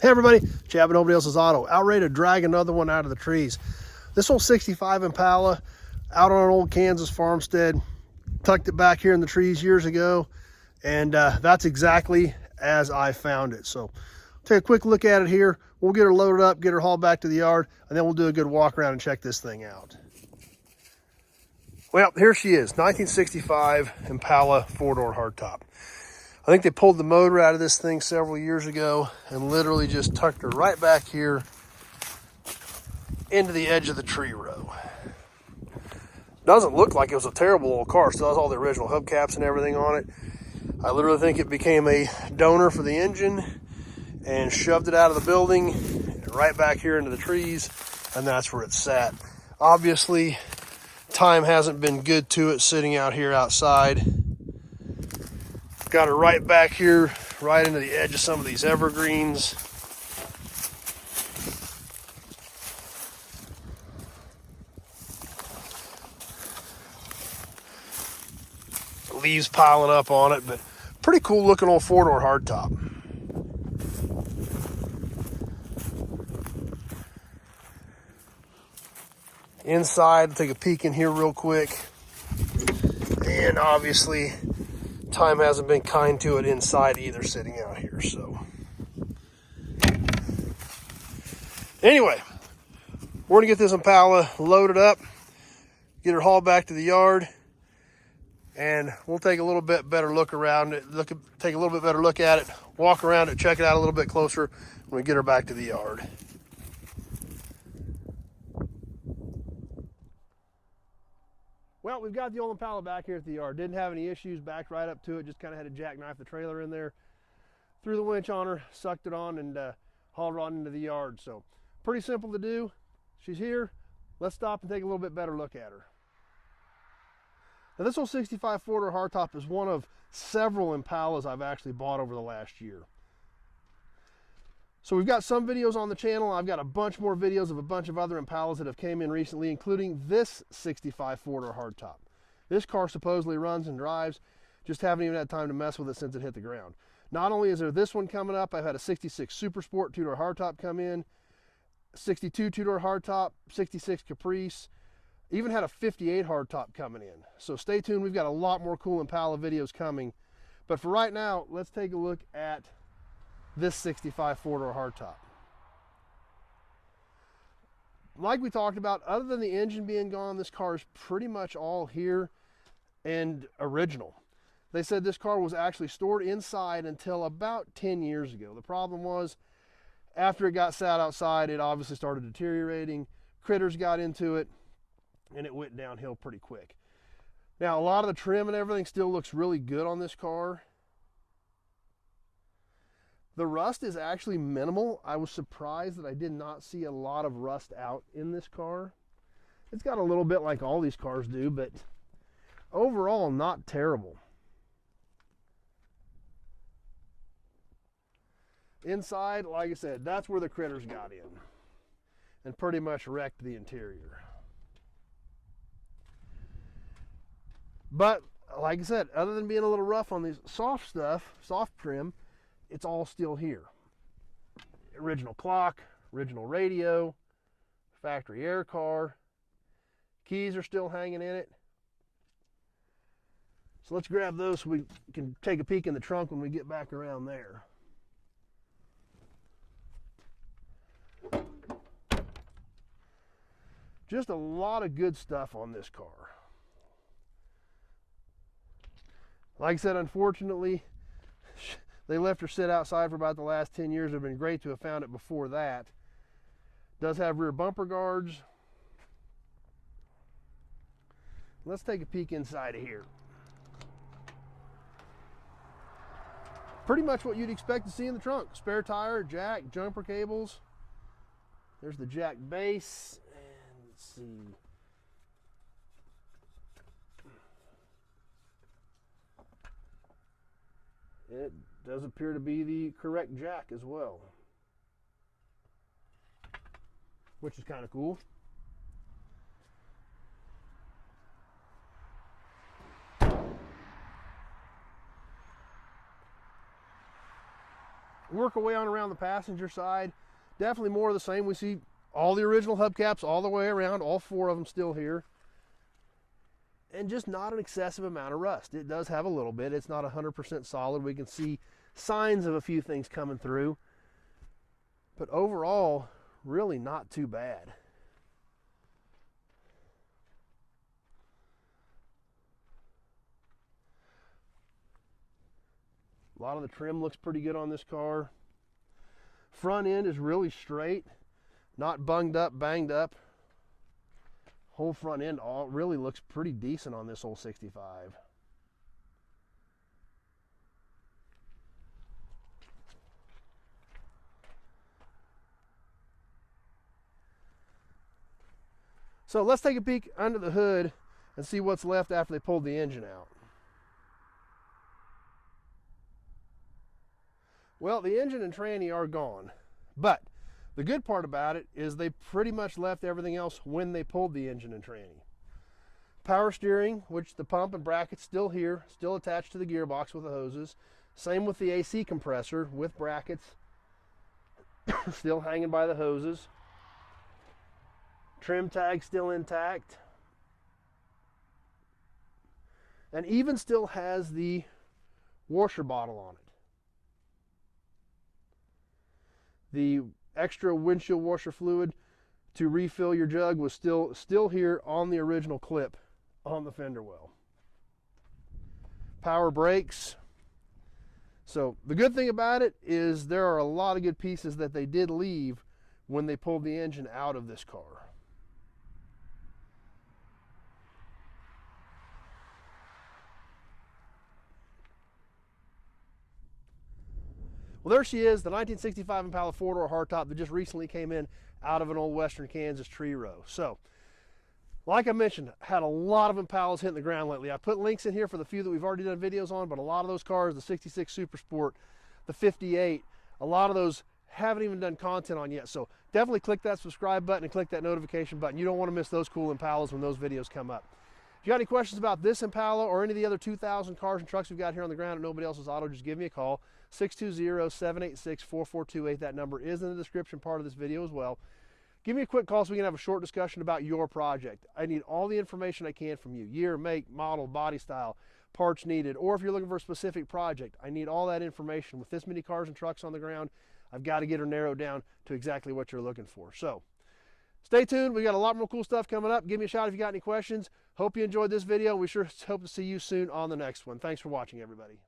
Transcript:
Hey everybody, Chad, nobody else's auto. Out ready to drag another one out of the trees. This old 65 Impala out on an old Kansas farmstead. Tucked it back here in the trees years ago, and that's exactly as I found it. So take a quick look at it here. We'll get her loaded up, get her hauled back to the yard, and then we'll do a good walk around and check this thing out. Well, here she is, 1965 Impala four-door hardtop. I think they pulled the motor out of this thing several years ago and literally just tucked her right back here into the edge of the tree row. Doesn't look like it was a terrible old car. Still has all the original hubcaps and everything on it. I literally think it became a donor for the engine and shoved it out of the building and right back here into the trees, and that's where it sat. Obviously, time hasn't been good to it sitting out here outside. Got her right back here, right into the edge of some of these evergreens. Leaves piling up on it, but pretty cool looking old four-door hardtop. Inside, take a peek in here real quick. And obviously, time hasn't been kind to it inside either, sitting out here. So anyway, we're gonna get this Impala loaded up, get her hauled back to the yard, and we'll take a little bit better look around it, take a little bit better look at it, walk around it, check it out a little bit closer when we get her back to the yard. Well, we've got the old Impala back here at the yard. Didn't have any issues, backed right up to it, just kind of had to jackknife the trailer in there, threw the winch on her, sucked it on, and hauled her on into the yard. So pretty simple to do. She's here. Let's stop and take a little bit better look at her. Now, this old 65 four-door hardtop is one of several Impalas I've actually bought over the last year. So we've got some videos on the channel. I've got a bunch more videos of a bunch of other Impalas that have came in recently, including this 65 four-door hardtop. This car supposedly runs and drives, just haven't even had time to mess with it since it hit the ground. Not only is there this one coming up, I've had a 66 Super Sport two-door hardtop come in, 62 two-door hardtop, 66 Caprice, even had a 58 hardtop coming in. So stay tuned, we've got a lot more cool Impala videos coming. But for right now, let's take a look at this 65 four-door hardtop. Like we talked about, other than the engine being gone, this car is pretty much all here and original. They said this car was actually stored inside until about 10 years ago. The problem was, after it got sat outside, it obviously started deteriorating. Critters got into it, and it went downhill pretty quick. Now, a lot of the trim and everything still looks really good on this car. The rust is actually minimal. I was surprised that I did not see a lot of rust out in this car. It's got a little bit like all these cars do, but overall not terrible. Inside, like I said, that's where the critters got in and pretty much wrecked the interior. But like I said, other than being a little rough on these soft stuff, soft trim, it's all still here. Original clock, original radio, factory air car, keys are still hanging in it. So let's grab those so we can take a peek in the trunk when we get back around there. Just a lot of good stuff on this car. Like I said, unfortunately, they left her sit outside for about the last 10 years. It would have been great to have found it before that. Does have rear bumper guards. Let's take a peek inside of here. Pretty much what you'd expect to see in the trunk. Spare tire, jack, jumper cables. There's the jack base. And let's see. It does appear to be the correct jack as well, which is kind of cool. work our way on around the passenger side. Definitely more of the same. We see all the original hubcaps all the way around, all 4 of them still here. And just not an excessive amount of rust. It does have a little bit. It's not 100% solid. We can see signs of a few things coming through. But overall, really not too bad. A lot of the trim looks pretty good on this car. Front end is really straight, not bunged up, banged up. Whole front end all really looks pretty decent on this old 65. So let's take a peek under the hood and see what's left after they pulled the engine out. Well, the engine and tranny are gone, but the good part about it is they pretty much left everything else when they pulled the engine and tranny. Power steering, which the pump and bracket's still here, still attached to the gearbox with the hoses. Same with the AC compressor with brackets, still hanging by the hoses. Trim tag still intact. And even still has the washer bottle on it. The extra windshield washer fluid to refill your jug was still here on the original clip on the fender well. Power brakes. So the good thing about it is there are a lot of good pieces that they did leave when they pulled the engine out of this car. Well, there she is, the 1965 Impala 4-door hardtop that just recently came in out of an old Western Kansas tree row. So, like I mentioned, had a lot of Impalas hitting the ground lately. I put links in here for the few that we've already done videos on, but a lot of those cars, the 66 Super Sport, the 58, a lot of those haven't even done content on yet. So definitely click that subscribe button and click that notification button. You don't want to miss those cool Impalas when those videos come up. If you got any questions about this Impala or any of the other 2,000 cars and trucks we've got here on the ground at Nobody Else's Auto, just give me a call, 620-786-4428. That number is in the description part of this video as well. Give me a quick call so we can have a short discussion about your project. I need all the information I can from you. Year, make, model, body style, parts needed, or if you're looking for a specific project, I need all that information. With this many cars and trucks on the ground, I've got to get her narrowed down to exactly what you're looking for. So stay tuned. We got a lot more cool stuff coming up. Give me a shout if you got any questions. Hope you enjoyed this video. We sure hope to see you soon on the next one. Thanks for watching, everybody.